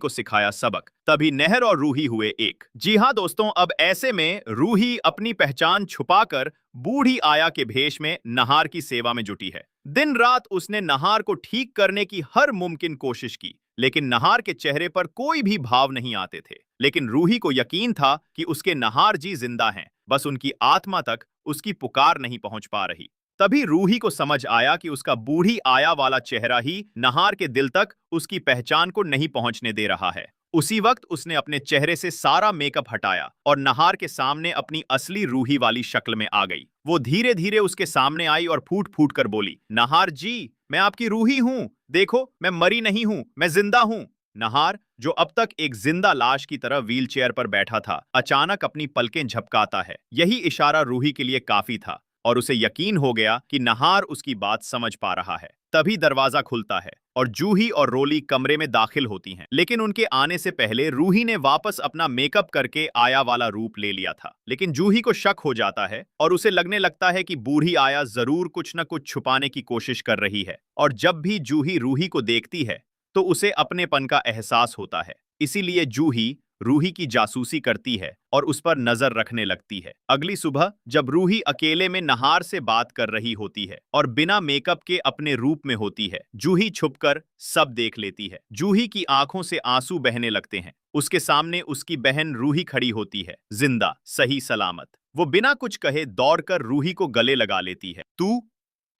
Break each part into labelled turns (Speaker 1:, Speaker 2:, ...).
Speaker 1: को सिखाया सबक। तभी नहर और रूही हुए एक। जी हाँ दोस्तों, अब ऐसे में रूही अपनी पहचान छुपाकर बूढ़ी आया के भेष में नहार की सेवा में जुटी है। दिन रात उसने नहार को ठीक करने की हर मुमकिन कोशिश की, लेकिन नहार के चेहरे पर कोई भी भाव नहीं आते थे। लेकिन रूही को यकीन था कि उसके नहार जी जिंदा हैं, बस उनकी आत्मा तक उसकी पुकार नहीं पहुंच पा रही। तभी रूही को समझ आया कि उसका बूढ़ी आया वाला चेहरा ही नहार के दिल तक उसकी पहचान को नहीं पहुंचने दे रहा है। उसी वक्त उसने अपने चेहरे से सारा मेकअप हटाया और नहार के सामने अपनी असली रूही वाली शक्ल में आ गई। वो धीरे धीरे उसके सामने आई और फूट फूट कर बोली, नहार जी, मैं आपकी रूही हूं। देखो, मैं मरी नहीं हूं, मैं जिंदा हूं। नहार, जो अब तक एक जिंदा लाश की तरह व्हीलचेयर पर बैठा था, अचानक अपनी पलकें झपकाता है। यही इशारा रूही के लिए काफी था और उसे यकीन हो गया कि नहार उसकी बात समझ पा रहा है। तभी दरवाजा खुलता है और जूही और रोली कमरे में दाखिल होती हैं। लेकिन उनके आने से पहले रूही ने वापस अपना मेकअप करके आया वाला रूप ले लिया था। लेकिन जूही को शक हो जाता है और उसे लगने लगता है कि बूढ़ी आया जरूर कुछ न कुछ छुपाने की कोशिश कर रही है। और जब भी जूही रूही को देखती है तो उसे अपनेपन का एहसास होता है। इसीलिए जूही रूही की जासूसी करती है और उस पर नजर रखने लगती है। अगली सुबह जब रूही अकेले में नहार से बात कर रही होती है और बिना मेकअप के अपने रूप में होती है, जूही छुपकर सब देख लेती है। जूही की आंखों से आंसू बहने लगते हैं। उसके सामने उसकी बहन रूही खड़ी होती है, जिंदा, सही सलामत। वो बिना कुछ कहे दौड़कर रूही को गले लगा लेती है। तू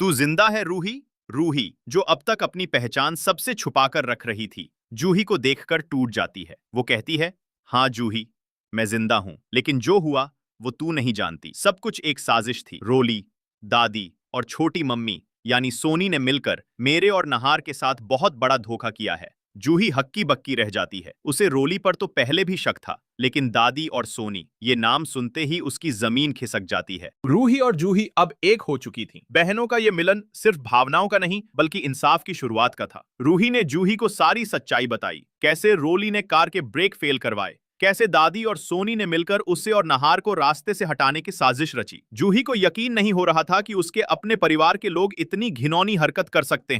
Speaker 1: तू जिंदा है रूही? रूही, जो अब तक अपनी पहचान सबसे छुपाकर रख रही थी, जूही को देखकर टूट जाती है। वो कहती है, हाँ जूही, मैं जिंदा हूं, लेकिन जो हुआ वो तू नहीं जानती। सब कुछ एक साजिश थी। रोली, दादी और छोटी मम्मी यानी सोनी ने मिलकर मेरे और नहार के साथ बहुत बड़ा धोखा किया है। जूही हक्की बक्की रह जाती है। उसे रोली पर तो पहले भी शक था, लेकिन दादी और सोनी ये नाम सुनते ही उसकी जमीन खिसक जाती है। रूही और जूही अब एक हो चुकी थी। बहनों का ये मिलन सिर्फ भावनाओं का नहीं बल्कि इंसाफ की शुरुआत का था। रूही ने जूही को सारी सच्चाई बताई, कैसे रोली ने कार के ब्रेक फेल करवाए, कैसे दादी और सोनी ने मिलकर उसे और नहार को रास्ते से हटाने की साजिश रची। जूही को यकीन नहीं हो रहा था कि उसके अपने परिवार के लोग इतनी घिनौनी हरकत कर सकते हैं।